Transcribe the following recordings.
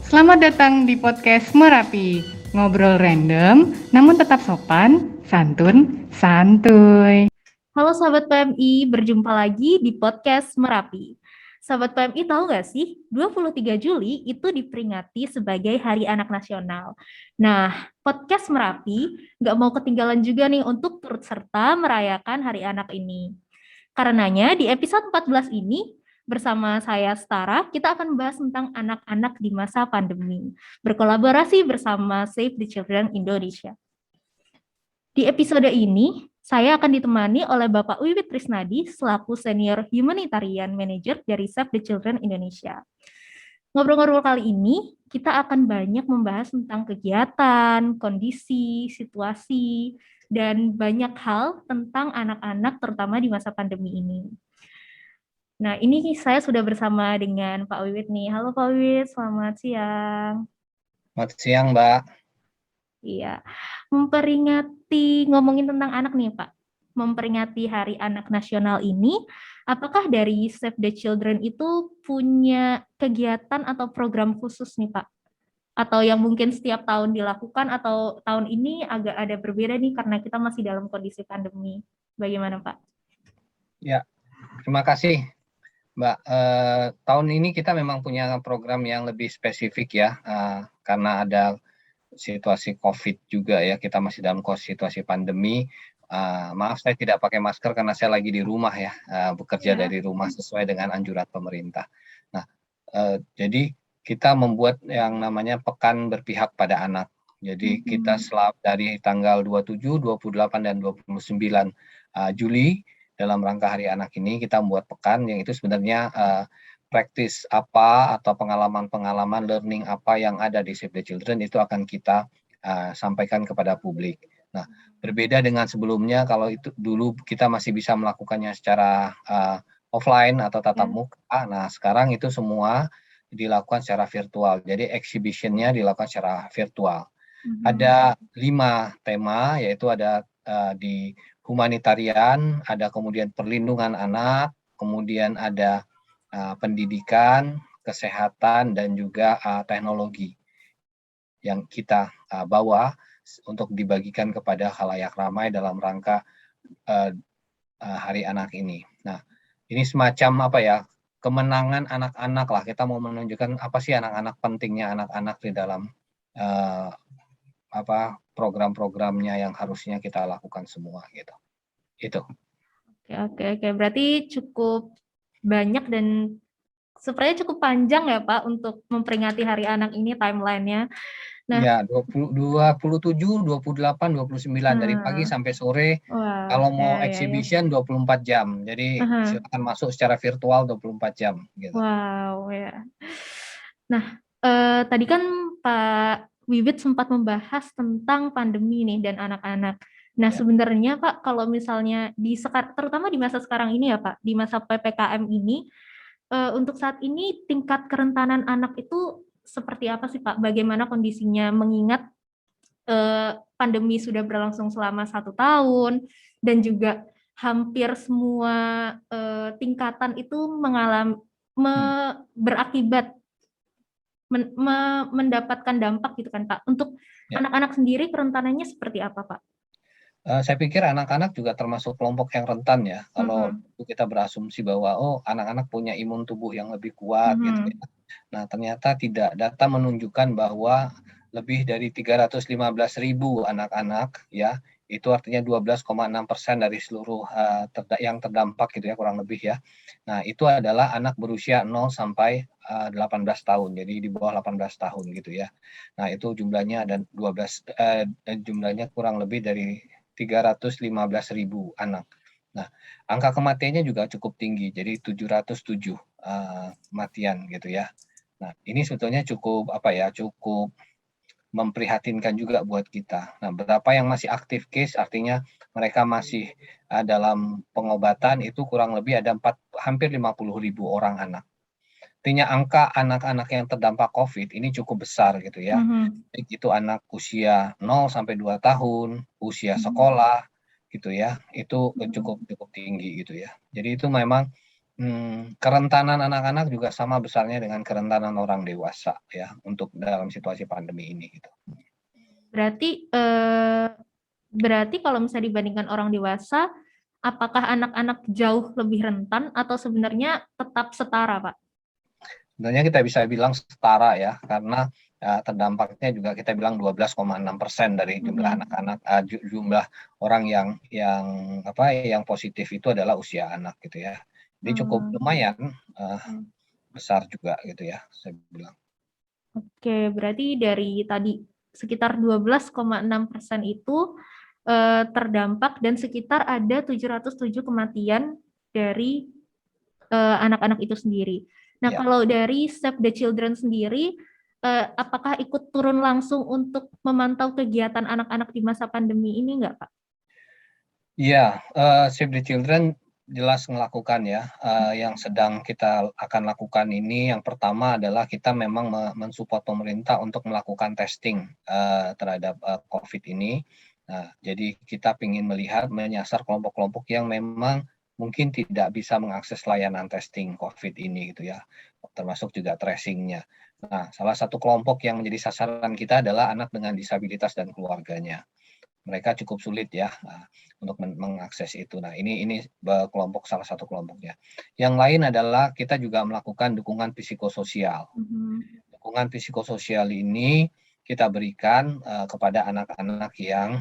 Selamat datang di podcast Merapi. Ngobrol random, namun tetap sopan, santun, santuy. Halo Sahabat PMI, berjumpa lagi di podcast Merapi. Sahabat PMI tahu nggak sih, 23 Juli itu diperingati sebagai Hari Anak Nasional. Nah, podcast Merapi nggak mau ketinggalan juga nih untuk turut serta merayakan Hari Anak ini. Karenanya di episode 14 ini, bersama saya Stara, kita akan membahas tentang anak-anak di masa pandemi, berkolaborasi bersama Save the Children Indonesia. Di episode ini, saya akan ditemani oleh Bapak Wiwit Trisnadi selaku Senior Humanitarian Manager dari Save the Children Indonesia. Ngobrol-ngobrol kali ini, kita akan banyak membahas tentang kegiatan, kondisi, situasi, dan banyak hal tentang anak-anak terutama di masa pandemi ini. Nah, ini saya sudah bersama dengan Pak Wiwit nih. Halo Pak Wiwit, selamat siang. Selamat siang, Mbak. Iya, ngomongin tentang anak nih Pak, memperingati Hari Anak Nasional ini, apakah dari Save the Children itu punya kegiatan atau program khusus nih Pak? Atau yang mungkin setiap tahun dilakukan atau tahun ini agak ada berbeda nih karena kita masih dalam kondisi pandemi. Bagaimana Pak? Ya, terima kasih, Mbak. Tahun ini kita memang punya program yang lebih spesifik ya, karena ada situasi COVID juga ya, kita masih dalam situasi pandemi. Maaf saya tidak pakai masker karena saya lagi di rumah ya, bekerja dari rumah sesuai dengan anjuran pemerintah. Nah, jadi kita membuat yang namanya Pekan Berpihak pada Anak. Jadi kita dari tanggal 27, 28, dan 29 Juli dalam rangka Hari Anak ini kita membuat pekan yang itu sebenarnya praktis apa atau pengalaman-pengalaman learning apa yang ada di Save the Children itu akan kita sampaikan kepada publik. Nah, berbeda dengan sebelumnya kalau itu dulu kita masih bisa melakukannya secara offline atau tatap muka. Nah, sekarang itu semua dilakukan secara virtual. Jadi exhibition-nya dilakukan secara virtual. Ada 5 tema, yaitu ada di humanitarian, ada kemudian perlindungan anak, kemudian ada pendidikan, kesehatan, dan juga teknologi yang kita bawa untuk dibagikan kepada khalayak ramai dalam rangka Hari Anak ini. Nah, ini semacam apa ya, kemenangan anak-anak lah. Kita mau menunjukkan apa sih anak-anak, pentingnya anak-anak di dalam program-programnya yang harusnya kita lakukan semua gitu. Itu. Oke. Berarti cukup banyak dan sepertinya cukup panjang ya Pak untuk memperingati Hari Anak ini timeline-nya. Nah, ya, 27, 28, 29 dari pagi sampai sore. Kalau mau exhibition 24 jam. Jadi silakan masuk secara virtual 24 jam gitu. Wow, ya. Nah, tadi kan Pak Wiwit sempat membahas tentang pandemi nih dan anak-anak. Nah, sebenarnya Pak, kalau misalnya terutama di masa sekarang ini ya Pak, di masa PPKM ini, untuk saat ini tingkat kerentanan anak itu seperti apa sih Pak? Bagaimana kondisinya mengingat pandemi sudah berlangsung selama 1 tahun dan juga hampir semua tingkatan itu berakibat mendapatkan dampak gitu kan Pak. Untuk anak-anak sendiri kerentanannya seperti apa Pak? Saya pikir anak-anak juga termasuk kelompok yang rentan ya. Kalau kita berasumsi bahwa anak-anak punya imun tubuh yang lebih kuat gitu ya. Nah, ternyata tidak. Data menunjukkan bahwa lebih dari 315.000 anak-anak ya, itu artinya 12,6% dari seluruh yang terdampak gitu ya, kurang lebih ya. Nah, itu adalah anak berusia 0 sampai 18 tahun. Jadi di bawah 18 tahun gitu ya. Nah, itu jumlahnya ada jumlahnya kurang lebih dari 315.000 anak. Nah, angka kematiannya juga cukup tinggi, jadi 707 kematian gitu ya. Nah, ini sebetulnya cukup memprihatinkan juga buat kita. Nah, berapa yang masih aktif case, artinya mereka masih dalam pengobatan, itu kurang lebih ada hampir 50.000 orang anak. Artinya angka anak-anak yang terdampak COVID ini cukup besar gitu ya. Itu anak usia 0 sampai 2 tahun, usia sekolah gitu ya. Itu cukup tinggi gitu ya. Jadi itu memang kerentanan anak-anak juga sama besarnya dengan kerentanan orang dewasa ya untuk dalam situasi pandemi ini gitu. Berarti kalau misalnya dibandingkan orang dewasa, apakah anak-anak jauh lebih rentan atau sebenarnya tetap setara, Pak? Sebenarnya kita bisa bilang setara ya, karena terdampaknya juga kita bilang 12,6% dari jumlah anak-anak, jumlah orang yang positif itu adalah usia anak gitu ya. Jadi cukup lumayan besar juga gitu ya, saya bilang. Oke, berarti dari tadi sekitar 12,6% itu terdampak dan sekitar ada 707 kematian dari anak-anak itu sendiri. Nah, Ya. kalau dari Save the Children sendiri, apakah ikut turun langsung untuk memantau kegiatan anak-anak di masa pandemi ini nggak, Pak? Iya, Save the Children jelas melakukan ya, yang sedang kita akan lakukan ini yang pertama adalah kita memang mensupport pemerintah untuk melakukan testing terhadap COVID ini. Nah, jadi kita ingin melihat menyasar kelompok-kelompok yang memang mungkin tidak bisa mengakses layanan testing COVID ini gitu ya, termasuk juga tracing-nya. Nah, salah satu kelompok yang menjadi sasaran kita adalah anak dengan disabilitas dan keluarganya. Mereka cukup sulit ya untuk mengakses itu. Nah, ini salah satu kelompoknya. Yang lain adalah kita juga melakukan dukungan psikososial. Dukungan psikososial ini kita berikan kepada anak-anak yang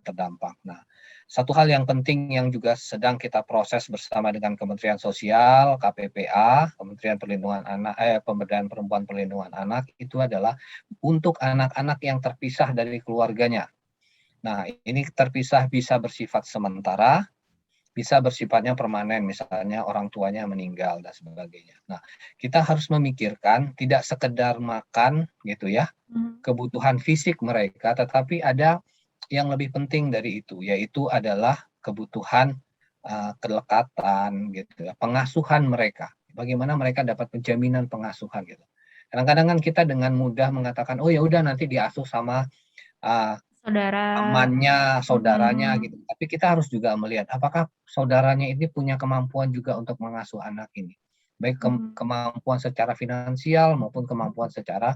terdampak. Nah, satu hal yang penting yang juga sedang kita proses bersama dengan Kementerian Sosial, KPPA, Kementerian Pemberdayaan Perempuan Perlindungan Anak itu adalah untuk anak-anak yang terpisah dari keluarganya. Nah, ini terpisah bisa bersifat sementara, bisa bersifatnya permanen, misalnya orang tuanya meninggal dan sebagainya. Nah, kita harus memikirkan tidak sekedar makan gitu ya, kebutuhan fisik mereka, tetapi ada yang lebih penting dari itu, yaitu adalah kebutuhan kedekatan gitu ya, pengasuhan mereka. Bagaimana mereka dapat penjaminan pengasuhan gitu. Kadang-kadang kan kita dengan mudah mengatakan, oh ya udah nanti diasuh sama temannya, saudaranya gitu. Tapi kita harus juga melihat apakah saudaranya ini punya kemampuan juga untuk mengasuh anak ini. Baik kemampuan secara finansial maupun kemampuan secara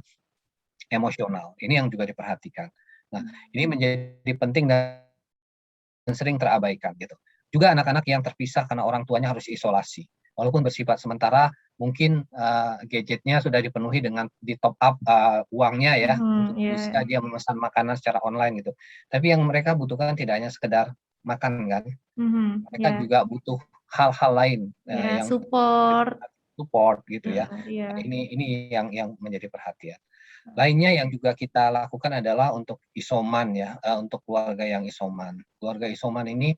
emosional. Ini yang juga diperhatikan. Nah, ini menjadi penting dan sering terabaikan gitu. Juga anak-anak yang terpisah karena orang tuanya harus isolasi. Walaupun bersifat sementara, mungkin gadgetnya sudah dipenuhi dengan di top up uangnya ya, untuk bisa dia memesan makanan secara online gitu. Tapi yang mereka butuhkan tidak hanya sekedar makan kan, mereka juga butuh hal-hal lain yang support gitu ya. Nah, ini yang menjadi perhatian. Lainnya yang juga kita lakukan adalah untuk isoman ya, untuk keluarga yang isoman. Keluarga isoman ini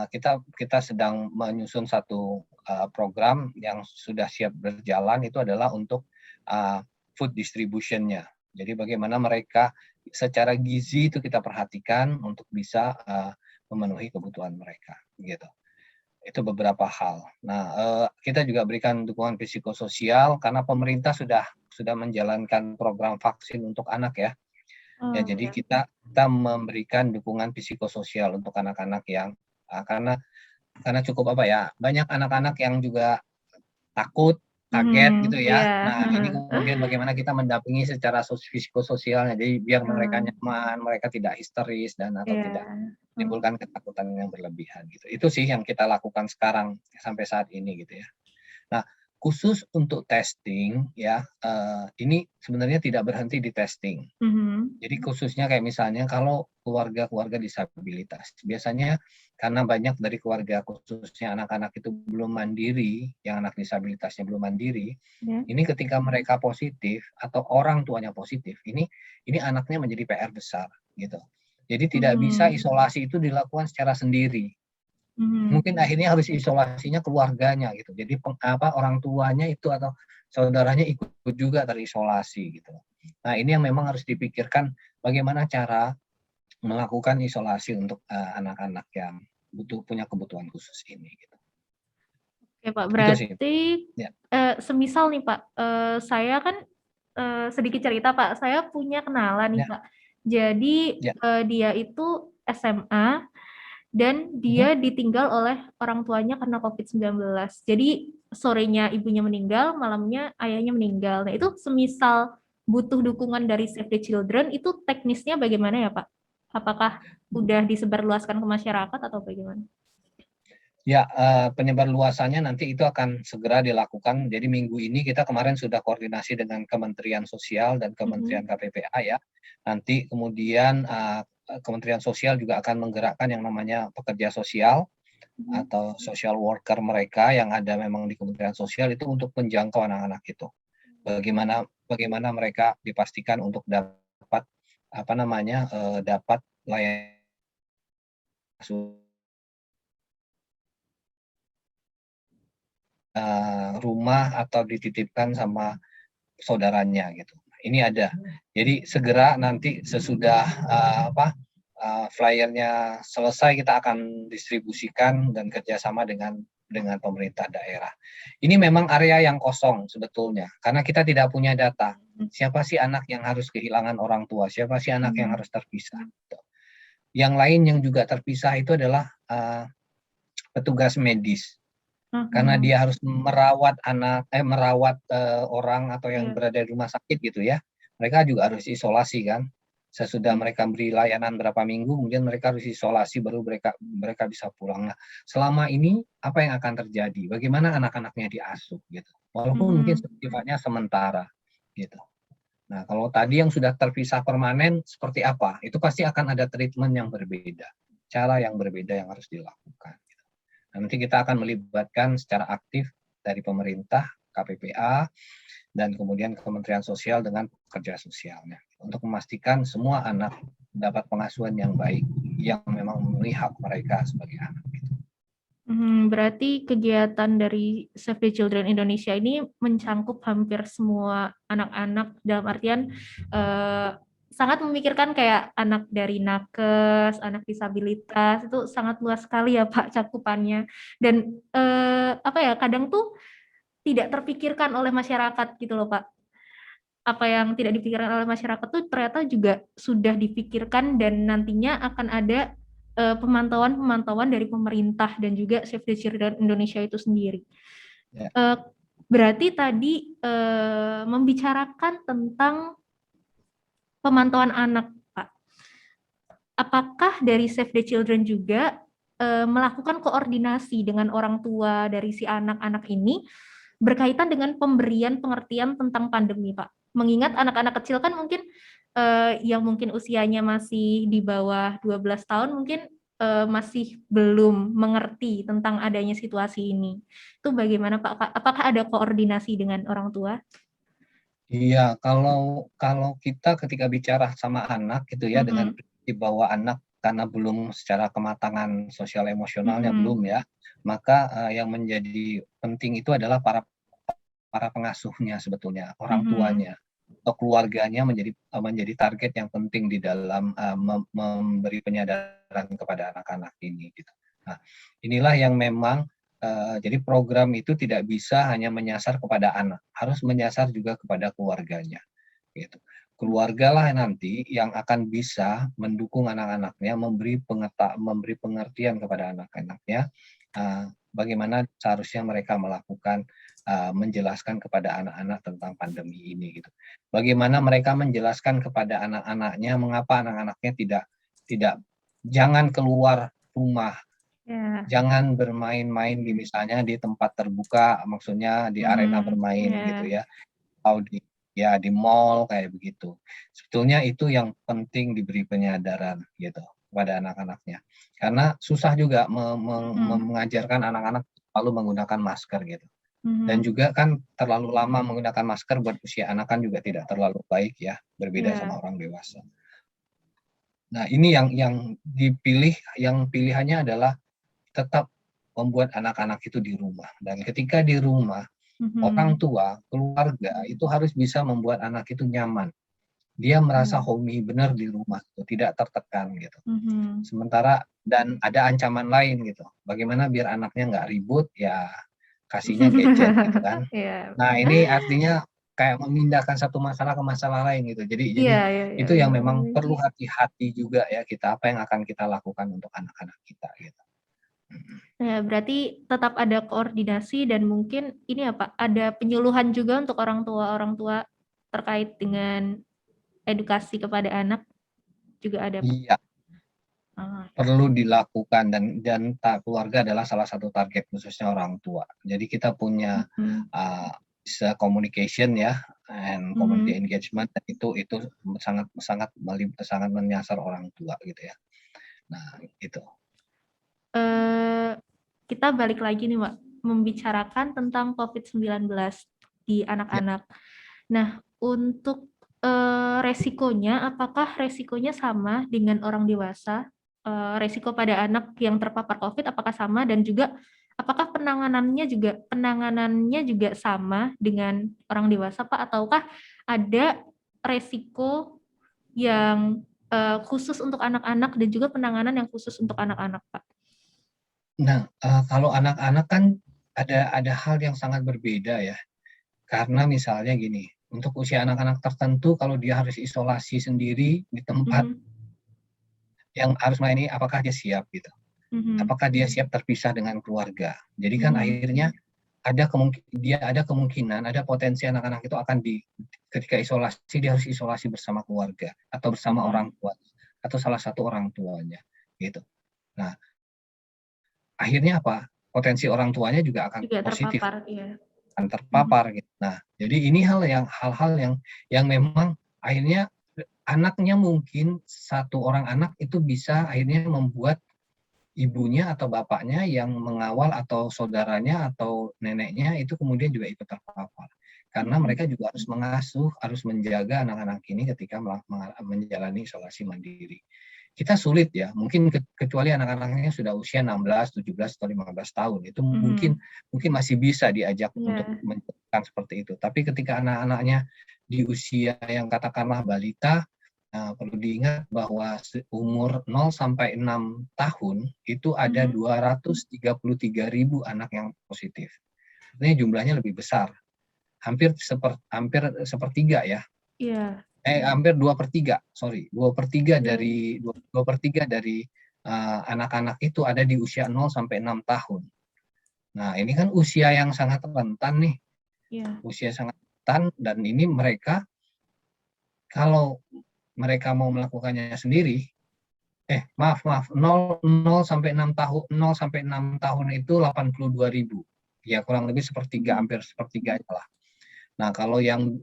kita sedang menyusun satu program yang sudah siap berjalan, itu adalah untuk food distribution-nya. Jadi bagaimana mereka secara gizi itu kita perhatikan untuk bisa memenuhi kebutuhan mereka gitu. Itu beberapa hal. Nah, kita juga berikan dukungan psikososial karena pemerintah sudah menjalankan program vaksin untuk anak ya. Ya, jadi kita memberikan dukungan psikososial untuk anak-anak yang karena cukup banyak anak-anak yang juga takut, kaget gitu ya. Nah, ini kemudian bagaimana kita mendampingi secara psikososialnya, jadi biar mereka nyaman, mereka tidak histeris atau tidak menimbulkan ketakutan yang berlebihan gitu. Itu sih yang kita lakukan sekarang sampai saat ini gitu ya. Nah, khusus untuk testing ya, ini sebenarnya tidak berhenti di testing. Jadi khususnya kayak misalnya kalau keluarga-keluarga disabilitas, biasanya karena banyak dari keluarga khususnya anak-anak itu belum mandiri, yang anak disabilitasnya belum mandiri, ini ketika mereka positif atau orang tuanya positif, ini anaknya menjadi PR besar gitu. Jadi tidak bisa isolasi itu dilakukan secara sendiri. Mungkin akhirnya harus isolasinya keluarganya gitu. Jadi orang tuanya itu atau saudaranya ikut juga terisolasi gitu. Nah, ini yang memang harus dipikirkan bagaimana cara melakukan isolasi untuk anak-anak yang punya kebutuhan khusus ini gitu. Oke, Pak, berarti semisal nih Pak, saya kan sedikit cerita Pak, saya punya kenalan nih Pak. Jadi dia itu SMA dan dia ditinggal oleh orang tuanya karena COVID-19. Jadi sorenya ibunya meninggal, malamnya ayahnya meninggal. Nah, itu semisal butuh dukungan dari Save the Children, itu teknisnya bagaimana ya, Pak? Apakah udah disebarluaskan ke masyarakat atau bagaimana? Ya, penyebar luasannya nanti itu akan segera dilakukan. Jadi minggu ini kita kemarin sudah koordinasi dengan Kementerian Sosial dan Kementerian KPPA ya. Nanti kemudian Kementerian Sosial juga akan menggerakkan yang namanya pekerja sosial atau social worker mereka yang ada memang di Kementerian Sosial itu untuk menjangkau anak-anak itu. Bagaimana mereka dipastikan untuk dapat dapat layanan rumah atau dititipkan sama saudaranya gitu. Ini ada. Jadi segera nanti sesudah flyernya selesai kita akan distribusikan dan kerjasama dengan pemerintah daerah. Ini memang area yang kosong sebetulnya karena kita tidak punya data. Siapa sih anak yang harus kehilangan orang tua? Siapa sih anak yang harus terpisah? Yang lain yang juga terpisah itu adalah petugas medis. Karena dia harus merawat orang atau yang berada di rumah sakit gitu ya. Mereka juga harus isolasi kan. Sesudah mereka beri layanan berapa minggu, kemudian mereka harus isolasi baru mereka bisa pulang. Nah, selama ini apa yang akan terjadi? Bagaimana anak-anaknya diasuh gitu. Walaupun mungkin sifatnya sementara gitu. Nah, kalau tadi yang sudah terpisah permanen seperti apa? Itu pasti akan ada treatment yang berbeda, cara yang berbeda yang harus dilakukan. Nanti kita akan melibatkan secara aktif dari pemerintah, KPPA, dan kemudian Kementerian Sosial dengan pekerja sosialnya untuk memastikan semua anak dapat pengasuhan yang baik yang memang memenuhi hak mereka sebagai anak. Berarti kegiatan dari Save the Children Indonesia ini mencangkup hampir semua anak-anak dalam artian sangat memikirkan kayak anak dari nakes, anak disabilitas, itu sangat luas sekali ya Pak cakupannya. Dan kadang tuh tidak terpikirkan oleh masyarakat gitu loh Pak. Apa yang tidak dipikirkan oleh masyarakat tuh ternyata juga sudah dipikirkan dan nantinya akan ada pemantauan dari pemerintah dan juga Save the Children Indonesia itu sendiri. Ya. Berarti tadi membicarakan tentang pemantauan anak, Pak. Apakah dari Save the Children juga melakukan koordinasi dengan orang tua dari si anak-anak ini berkaitan dengan pemberian pengertian tentang pandemi, Pak? Mengingat anak-anak kecil kan mungkin yang mungkin usianya masih di bawah 12 tahun mungkin masih belum mengerti tentang adanya situasi ini. Itu bagaimana, Pak? Apakah ada koordinasi dengan orang tua? Iya, kalau kita ketika bicara sama anak gitu ya, dengan prinsip bahwa anak karena belum secara kematangan sosial emosionalnya belum ya, maka yang menjadi penting itu adalah para pengasuhnya sebetulnya, orang tuanya atau keluarganya menjadi target yang penting di dalam memberi penyadaran kepada anak-anak ini gitu. Nah, inilah yang memang jadi program itu tidak bisa hanya menyasar kepada anak, harus menyasar juga kepada keluarganya. Gitu. Keluarga lah nanti yang akan bisa mendukung anak-anaknya, memberi pengertian kepada anak-anaknya, bagaimana seharusnya mereka melakukan menjelaskan kepada anak-anak tentang pandemi ini. Gitu. Bagaimana mereka menjelaskan kepada anak-anaknya mengapa anak-anaknya jangan keluar rumah. Jangan bermain-main misalnya di tempat terbuka, maksudnya di arena bermain gitu ya, atau di mall kayak begitu. Sebetulnya itu yang penting diberi penyadaran gitu kepada anak-anaknya, karena susah juga mengajarkan anak-anak lalu menggunakan masker gitu. Dan juga kan terlalu lama menggunakan masker buat usia anak kan juga tidak terlalu baik ya, berbeda sama orang dewasa. Nah ini yang dipilih, yang pilihannya adalah tetap membuat anak-anak itu di rumah. Dan ketika di rumah, orang tua, keluarga itu harus bisa membuat anak itu nyaman. Dia merasa homey benar di rumah, tidak tertekan gitu. Sementara dan ada ancaman lain gitu. Bagaimana biar anaknya nggak ribut, ya kasihnya gadget gitu kan. Nah ini artinya kayak memindahkan satu masalah ke masalah lain gitu. Jadi Iya, iya, iya, itu yang benar. memang perlu hati-hati juga ya kita, apa yang akan kita lakukan untuk anak-anak kita gitu. Ya, berarti tetap ada koordinasi dan mungkin ini apa? Ada penyuluhan juga untuk orang tua terkait dengan edukasi kepada anak juga ada, Pak. Iya, Ah, perlu dilakukan, dan keluarga adalah salah satu target khususnya orang tua. Jadi kita punya mm, bisa communication ya, and community mm. engagement, dan itu sangat sangat sangat menyasar orang tua gitu ya. Nah, itu. Eh, kita balik lagi nih, Pak, membicarakan tentang COVID-19 di Ya. anak-anak. Nah, untuk resikonya, apakah resikonya sama dengan orang dewasa? Resiko pada anak yang terpapar COVID apakah sama, dan juga apakah penanganannya juga sama dengan orang dewasa, Pak? Ataukah ada resiko yang khusus untuk anak-anak dan juga penanganan yang khusus untuk anak-anak, Pak? Nah, kalau anak-anak kan ada hal yang sangat berbeda ya. Karena misalnya gini, untuk usia anak-anak tertentu kalau dia harus isolasi sendiri di tempat Mhm, yang harus melayani, apakah dia siap gitu? mhm, Apakah dia siap terpisah dengan keluarga? Jadi kan mhm, akhirnya ada kemungkinan, ada potensi anak-anak itu akan ketika isolasi dia harus isolasi bersama keluarga atau bersama mhm. orang tua atau salah satu orang tuanya gitu. Nah, akhirnya apa? Potensi orang tuanya juga akan Juga positif, terpapar, iya. akan Mhm, terpapar gitu. Nah, jadi ini hal-hal yang memang akhirnya anaknya, mungkin satu orang anak itu bisa akhirnya membuat ibunya atau bapaknya yang mengawal atau saudaranya atau neneknya itu kemudian juga ikut terpapar. Karena mhm. mereka juga harus mengasuh, harus menjaga anak-anak ini ketika menjalani isolasi mandiri. Kita sulit ya, mungkin kecuali anak-anaknya sudah usia 16, 17 atau 15 tahun, itu mungkin Mhm, mungkin masih bisa diajak untuk iya, menjalankan seperti itu. Tapi ketika anak-anaknya di usia yang katakanlah balita, perlu diingat bahwa umur 0 sampai 6 tahun itu ada mhm, 233.000 anak yang positif. Artinya jumlahnya lebih besar, hampir sepertiga ya. iya, Hampir 2/3, sorry, 2/3 iya, dari 2/3 dari anak-anak itu ada di usia 0 sampai 6 tahun. Nah, ini kan usia yang sangat rentan nih, iya, usia sangat rentan, dan ini mereka kalau mereka mau melakukannya sendiri, maaf, 0 sampai 6 tahun, 0 sampai 6 tahun itu 82.000. Ya kurang lebih sepertiga, mhm, hampir sepertiganya lah. Nah, kalau yang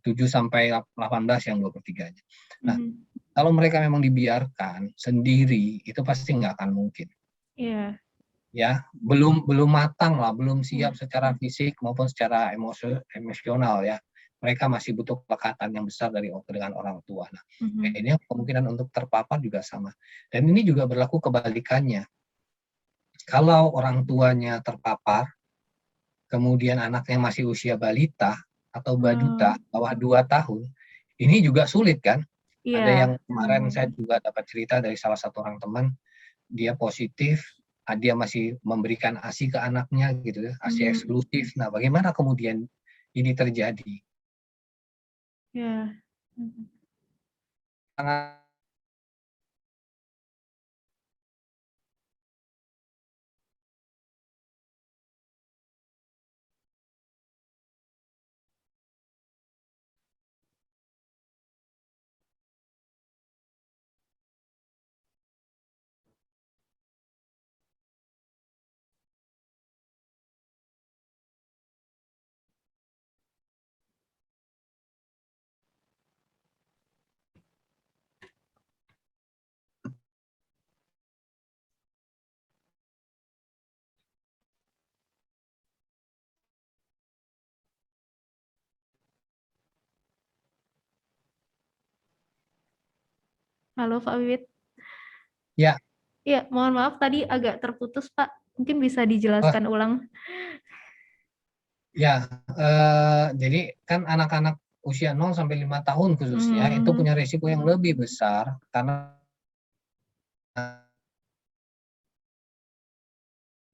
7 sampai 18 yang 2/3-nya. Nah, mhm, kalau mereka memang dibiarkan sendiri, itu pasti nggak akan mungkin. iya, Ya, belum belum matang lah, belum siap iya, secara fisik maupun secara emosional ya. Mereka masih butuh pelekatan yang besar dengan orang tua. Nah, mhm, ini kemungkinan untuk terpapar juga sama. Dan ini juga berlaku kebalikannya. Kalau orang tuanya terpapar, kemudian anaknya masih usia balita atau baduta, oh, bawah 2 tahun, ini juga sulit kan? Ada yang iya, kemarin saya juga dapat cerita dari salah satu orang teman, dia positif, dia masih memberikan ASI ke anaknya gitu ya, ASI mhm, eksklusif. Nah, bagaimana kemudian ini terjadi? iya, mhm. Sangat. Halo, Pak Wiwit. Ya, Iya, mohon maaf tadi agak terputus, Pak. Mungkin bisa oh, dijelaskan ulang. ya, jadi kan anak-anak usia 0 sampai 5 tahun khususnya itu Mhm, punya risiko yang lebih besar karena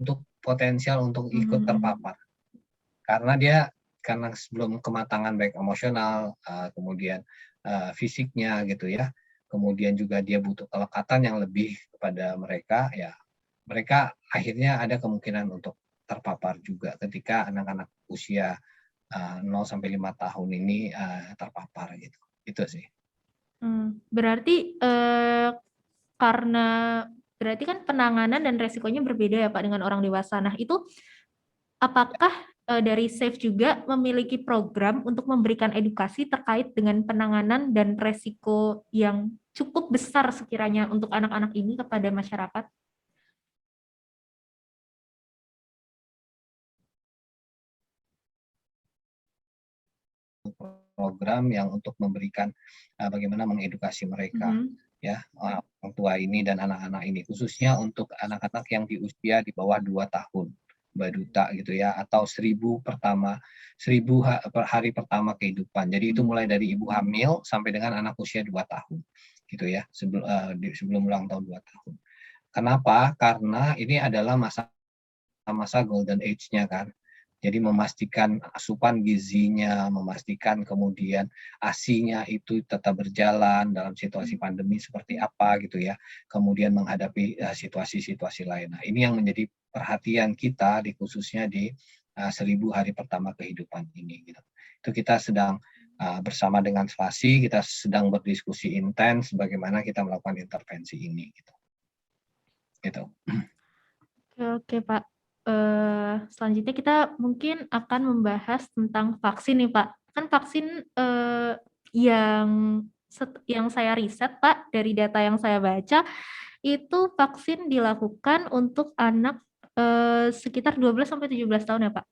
untuk potensial untuk ikut mhm, terpapar. Karena dia karena sebelum kematangan baik emosional, kemudian fisiknya gitu ya, kemudian juga dia butuh kelekatan yang lebih kepada mereka, ya mereka akhirnya ada kemungkinan untuk terpapar juga ketika anak-anak usia 0 sampai 5 tahun ini terpapar gitu. Itu sih. Berarti karena berarti kan penanganan dan resikonya berbeda ya Pak dengan orang dewasa. Nah, itu apakah dari SAFE juga memiliki program untuk memberikan edukasi terkait dengan penanganan dan resiko yang cukup besar sekiranya untuk anak-anak ini kepada masyarakat? Program yang untuk memberikan bagaimana mengedukasi mereka ya, orang tua ini dan anak-anak ini, khususnya untuk anak-anak yang di usia di bawah 2 tahun, Mbak Duta gitu ya, atau 1000 hari pertama kehidupan. Jadi itu mulai dari ibu hamil sampai dengan anak usia 2 tahun gitu ya, sebelum ulang tahun 2 tahun. Kenapa? Karena ini adalah masa golden age-nya kan. Jadi memastikan asupan gizinya, memastikan kemudian ASI-nya itu tetap berjalan dalam situasi pandemi seperti apa gitu ya. Kemudian menghadapi situasi-situasi lain. Nah, ini yang menjadi perhatian kita khususnya di 1000 hari pertama kehidupan ini gitu. Itu kita sedang bersama dengan FASI, kita sedang berdiskusi intens bagaimana kita melakukan intervensi ini gitu. Gitu. Oke, Pak. Selanjutnya kita mungkin akan membahas tentang vaksin nih, Pak. Kan vaksin yang saya riset, Pak, dari data yang saya baca, itu vaksin dilakukan untuk anak sekitar 12 sampai 17 tahun ya, Pak?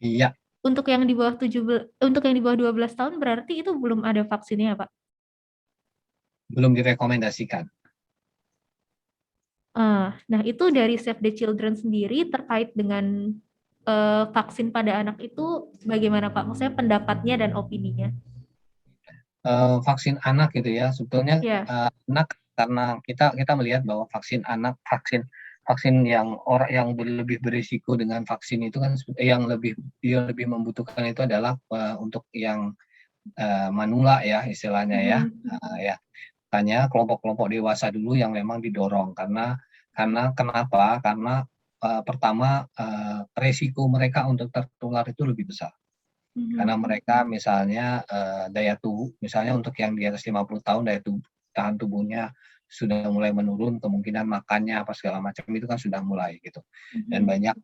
Iya. Untuk yang di bawah 12 tahun berarti itu belum ada vaksinnya, Pak? Belum direkomendasikan. Nah, itu dari Save the Children sendiri terkait dengan vaksin pada anak itu bagaimana Pak? Maksudnya pendapatnya dan opininya? Vaksin anak gitu ya, sebetulnya anak karena kita melihat bahwa vaksin anak, vaksin yang lebih berisiko dengan vaksin itu kan yang lebih membutuhkan itu adalah untuk yang manula ya istilahnya ya. Ya. Tanya kelompok-kelompok dewasa dulu yang memang didorong karena kenapa? Karena pertama resiko mereka untuk tertular itu lebih besar. Karena mereka misalnya daya tubuh, misalnya untuk yang di atas 50 tahun daya tahan tubuhnya sudah mulai menurun, kemungkinan makannya apa segala macam itu kan sudah mulai gitu. Dan banyak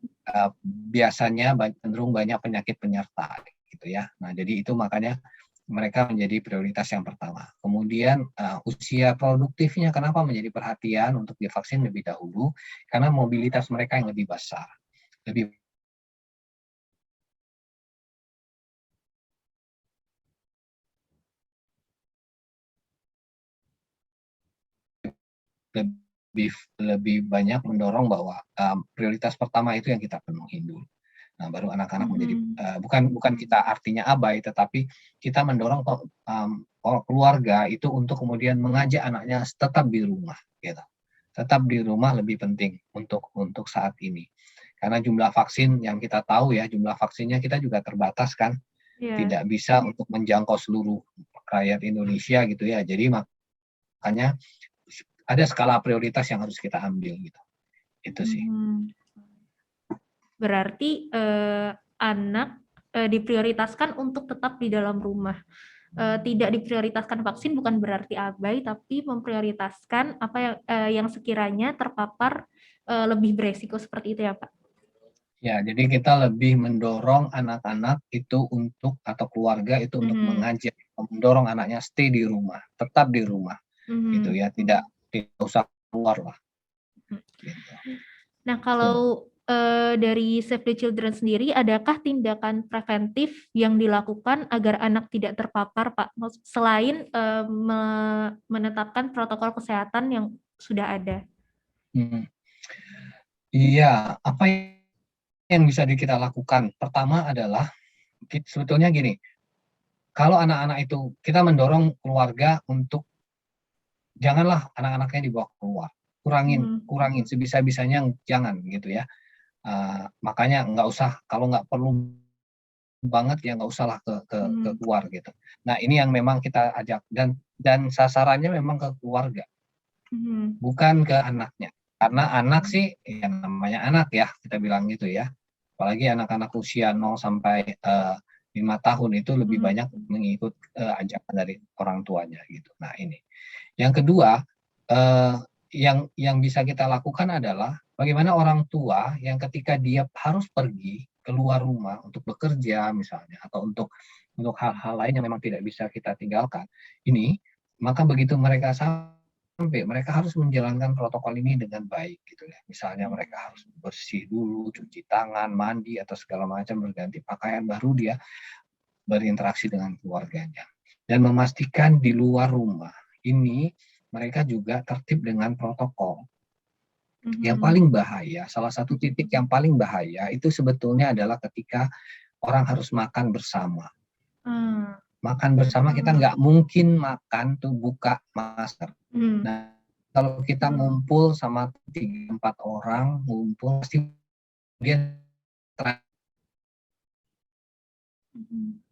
biasanya cenderung banyak penyakit penyerta gitu ya. Nah, jadi itu makanya mereka menjadi prioritas yang pertama. Kemudian usia produktifnya kenapa menjadi perhatian untuk divaksin lebih dahulu? Karena mobilitas mereka yang lebih besar, lebih banyak mendorong bahwa prioritas pertama itu yang kita penuhi dulu. Nah, baru anak-anak menjadi bukan kita artinya abai, tetapi kita mendorong keluarga itu untuk kemudian mengajak anaknya tetap di rumah, gitu. Tetap di rumah lebih penting untuk saat ini. Karena jumlah vaksin yang kita tahu ya, jumlah vaksinnya kita juga terbatas kan, tidak bisa untuk menjangkau seluruh rakyat Indonesia gitu ya. Jadi makanya ada skala prioritas yang harus kita ambil gitu. Itu sih. Berarti anak diprioritaskan untuk tetap di dalam rumah. Tidak diprioritaskan vaksin bukan berarti abai, tapi memprioritaskan apa yang sekiranya terpapar lebih beresiko seperti itu ya Pak? Ya, jadi kita lebih mendorong anak-anak itu atau keluarga itu untuk mengajak, mendorong anaknya stay di rumah, tetap di rumah, gitu ya, tidak usah keluar lah. Gitu. Nah, kalau dari Save the Children sendiri, adakah tindakan preventif yang dilakukan agar anak tidak terpapar, Pak? Selain menetapkan protokol kesehatan yang sudah ada. Iya, apa yang bisa kita lakukan? Pertama adalah sebetulnya gini, kalau anak-anak itu kita mendorong keluarga untuk janganlah anak-anaknya dibawa keluar, kurangin sebisa-bisanya jangan gitu ya. Makanya nggak usah kalau nggak perlu banget ya nggak usah lah ke Hmm. keluar gitu. Nah ini yang memang kita ajak dan sasarannya memang ke keluarga, Hmm. bukan ke anaknya. Karena anak sih yang namanya anak ya kita bilang gitu ya. Apalagi anak-anak usia 0 sampai 5 tahun itu lebih Hmm. banyak mengikut ajakan dari orang tuanya gitu. Nah ini. Yang kedua, eh, yang bisa kita lakukan adalah bagaimana orang tua yang ketika dia harus pergi keluar rumah untuk bekerja misalnya atau untuk hal-hal lain yang memang tidak bisa kita tinggalkan ini, maka begitu mereka sampai mereka harus menjalankan protokol ini dengan baik gitu ya. Misalnya mereka harus bersih dulu, cuci tangan, mandi atau segala macam, berganti pakaian baru dia berinteraksi dengan keluarganya dan memastikan di luar rumah ini mereka juga tertib dengan protokol. Yang Hmm. paling bahaya, salah satu titik yang paling bahaya itu sebetulnya adalah ketika orang harus makan bersama. Ah. Makan bersama kita nggak mungkin makan tuh buka masker. Hmm. Nah, kalau kita ngumpul sama 3-4 orang, ngumpul pasti dia Hmm.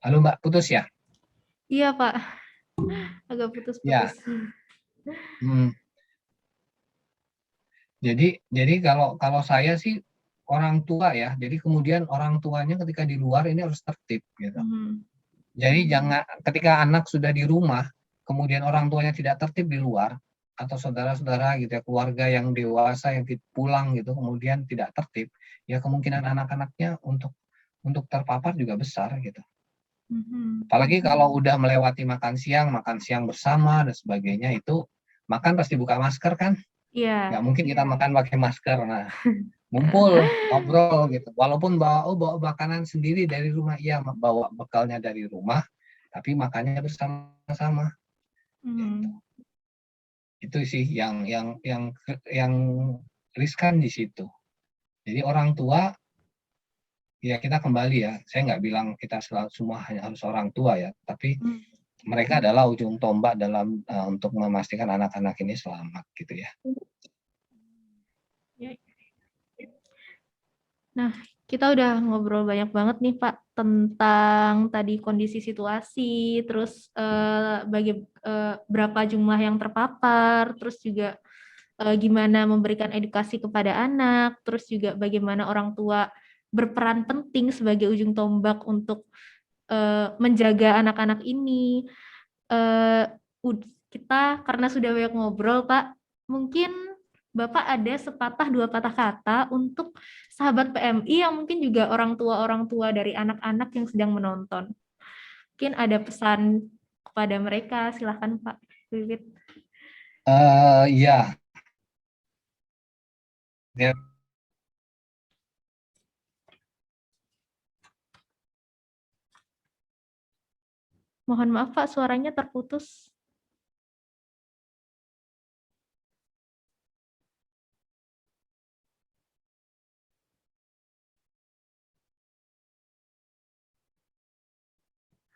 Halo Mbak, putus ya? Iya, Pak. Agak putus-putus. Ya. Hmm. Jadi kalau kalau saya sih orang tua ya, jadi kemudian orang tuanya ketika di luar ini harus tertib gitu. Hmm. Jadi jangan ketika anak sudah di rumah, kemudian orang tuanya tidak tertib di luar atau saudara-saudara gitu ya, keluarga yang dewasa yang pulang gitu kemudian tidak tertib, ya kemungkinan anak-anaknya untuk terpapar juga besar gitu. Hmm. Apalagi kalau udah melewati makan siang bersama dan sebagainya itu makan pasti buka masker kan? Iya. Nggak mungkin kita makan pakai masker. Nah, ngumpul, ngobrol gitu. Walaupun bawa makanan sendiri dari rumah, iya bawa bekalnya dari rumah, tapi makannya bersama-sama. Gitu. Hmm. Itu sih yang riskan di situ. Jadi orang tua, ya kita kembali ya. Saya nggak bilang kita selalu semua hanya harus orang tua ya, tapi Hmm. mereka adalah ujung tombak dalam untuk memastikan anak-anak ini selamat gitu ya. Ya. Nah, kita udah ngobrol banyak banget nih Pak tentang tadi kondisi situasi, terus berapa jumlah yang terpapar, terus juga gimana memberikan edukasi kepada anak, terus juga bagaimana orang tua berperan penting sebagai ujung tombak untuk menjaga anak-anak ini. Eh, kita karena sudah banyak ngobrol Pak, mungkin Bapak ada sepatah dua patah kata untuk sahabat PMI yang mungkin juga orang tua dari anak-anak yang sedang menonton. Mungkin ada pesan kepada mereka, silahkan Pak Wiwit. Ya, ya. Mohon maaf Pak, suaranya terputus.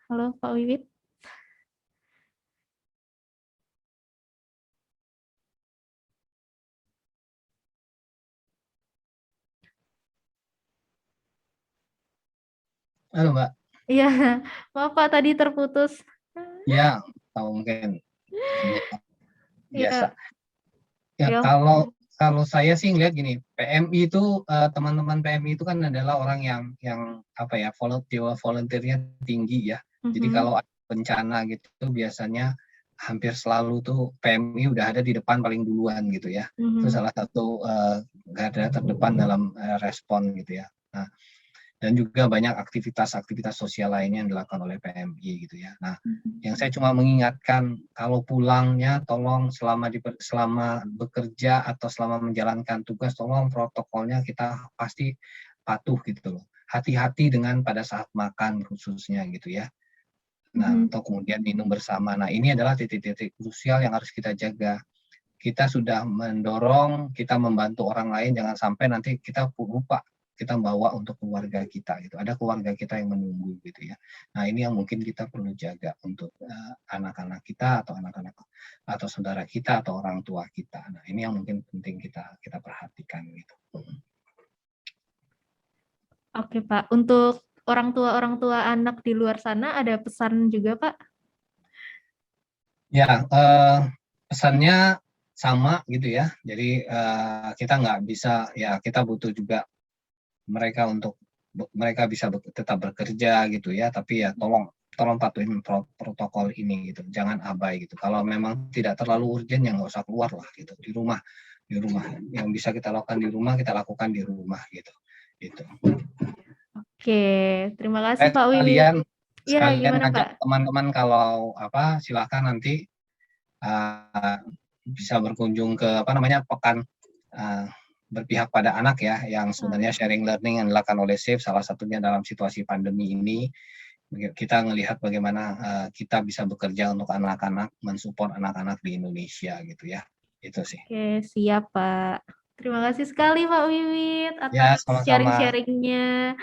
Halo Pak Wiwit. Halo Mbak. Iya, maaf Pak tadi terputus. Ya, tahu mungkin biasa. Ya, Ya ya. kalau saya sih ngeliat gini, PMI itu teman-teman PMI itu kan adalah orang yang apa ya, jiwa volunteernya tinggi ya. Jadi Mhm. kalau ada bencana gitu biasanya hampir selalu tuh PMI udah ada di depan paling duluan gitu ya. Itu Mhm. salah satu garda terdepan dalam respon gitu ya. Nah, dan juga banyak aktivitas-aktivitas sosial lainnya yang dilakukan oleh PMI gitu ya. Nah, yang saya cuma mengingatkan kalau pulangnya tolong selama bekerja atau selama menjalankan tugas tolong protokolnya kita pasti patuh gitu loh. Hati-hati dengan pada saat makan khususnya gitu ya. Nah, Mhm. atau kemudian minum bersama. Nah, ini adalah titik-titik krusial yang harus kita jaga. Kita sudah mendorong, kita membantu orang lain, jangan sampai nanti kita lupa kita bawa untuk keluarga kita gitu. Ada keluarga kita yang menunggu gitu ya. Nah, ini yang mungkin kita perlu jaga untuk anak-anak kita atau anak-anak atau saudara kita atau orang tua kita. Nah, ini yang mungkin penting kita perhatikan gitu. Oke, Pak. Untuk orang tua anak di luar sana ada pesan juga, Pak? Ya, pesannya sama gitu ya. Jadi kita nggak bisa, ya kita butuh juga mereka untuk mereka bisa tetap bekerja gitu ya. Tapi ya tolong patuhin protokol ini gitu. Jangan abai gitu. Kalau memang tidak terlalu urgent ya nggak usah keluar lah gitu. Di rumah yang bisa kita lakukan di rumah kita lakukan di rumah gitu. Gitu. Oke, terima kasih Pak Wiwit. Sekalian Gimana, ngajak Pak? teman-teman kalau silakan nanti bisa berkunjung ke pekan berpihak pada anak ya, yang sebenarnya sharing learning yang dilakukan oleh SAFE, salah satunya dalam situasi pandemi ini kita melihat bagaimana kita bisa bekerja untuk anak-anak, mensupport anak-anak di Indonesia gitu ya. Itu sih. Oke, siap Pak. Terima kasih sekali Pak Wiwit Ya, atas sama-sama. sharing-sharingnya.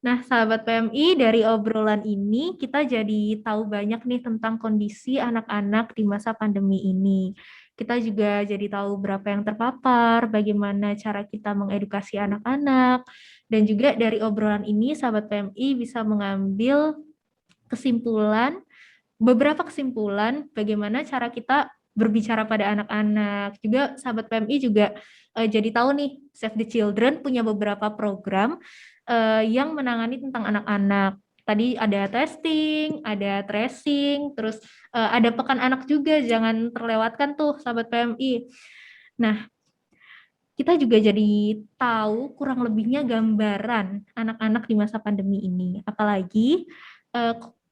Nah, sahabat PMI, dari obrolan ini kita jadi tahu banyak nih tentang kondisi anak-anak di masa pandemi ini. Kita juga jadi tahu berapa yang terpapar, bagaimana cara kita mengedukasi anak-anak, dan juga dari obrolan ini sahabat PMI bisa mengambil beberapa kesimpulan bagaimana cara kita berbicara pada anak-anak. Juga sahabat PMI juga jadi tahu nih, Save the Children punya beberapa program yang menangani tentang anak-anak. Tadi ada testing, ada tracing, terus ada pekan anak juga, jangan terlewatkan tuh sahabat PMI. Nah, kita juga jadi tahu kurang lebihnya gambaran anak-anak di masa pandemi ini. Apalagi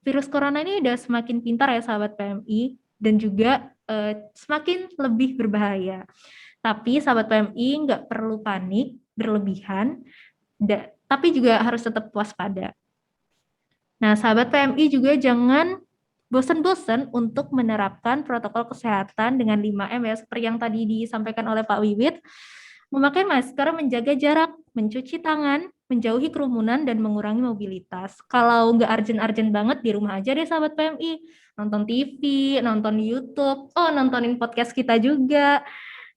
virus corona ini udah semakin pintar ya sahabat PMI, dan juga semakin lebih berbahaya. Tapi sahabat PMI nggak perlu panik berlebihan, tapi juga harus tetap waspada. Nah, sahabat PMI juga jangan bosan-bosan untuk menerapkan protokol kesehatan dengan 5M ya, seperti yang tadi disampaikan oleh Pak Wiwit. Memakai masker, menjaga jarak, mencuci tangan, menjauhi kerumunan, dan mengurangi mobilitas. Kalau nggak urgent-urgent banget, di rumah aja deh sahabat PMI. Nonton TV, nonton YouTube, nontonin podcast kita juga.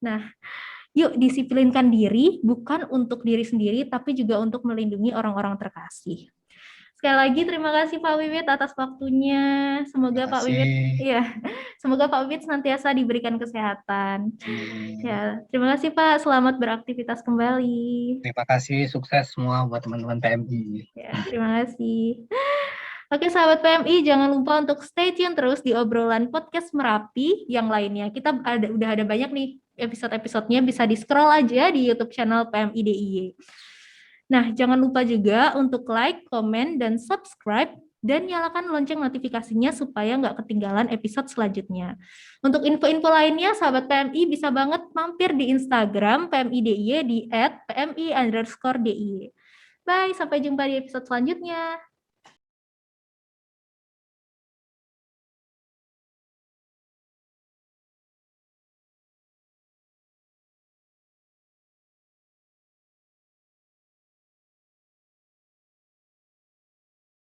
Nah, yuk disiplinkan diri, bukan untuk diri sendiri, tapi juga untuk melindungi orang-orang terkasih. Sekali lagi terima kasih Pak Wiwit atas waktunya. Semoga Pak Wiwit, semoga Pak Wiwit senantiasa diberikan kesehatan. Ya, terima kasih Pak. Selamat beraktivitas kembali. Terima kasih, sukses semua buat teman-teman PMI. Ya, terima kasih. Oke sahabat PMI, jangan lupa untuk stay tune terus di obrolan podcast Merapi yang lainnya. Kita udah ada banyak nih episode-episodenya, bisa di-scroll aja di YouTube channel PMI DIY. Nah, jangan lupa juga untuk like, komen, dan subscribe, dan nyalakan lonceng notifikasinya supaya nggak ketinggalan episode selanjutnya. Untuk info-info lainnya, sahabat PMI bisa banget mampir di Instagram PMI DIY di @PMI_DIY. Bye, sampai jumpa di episode selanjutnya.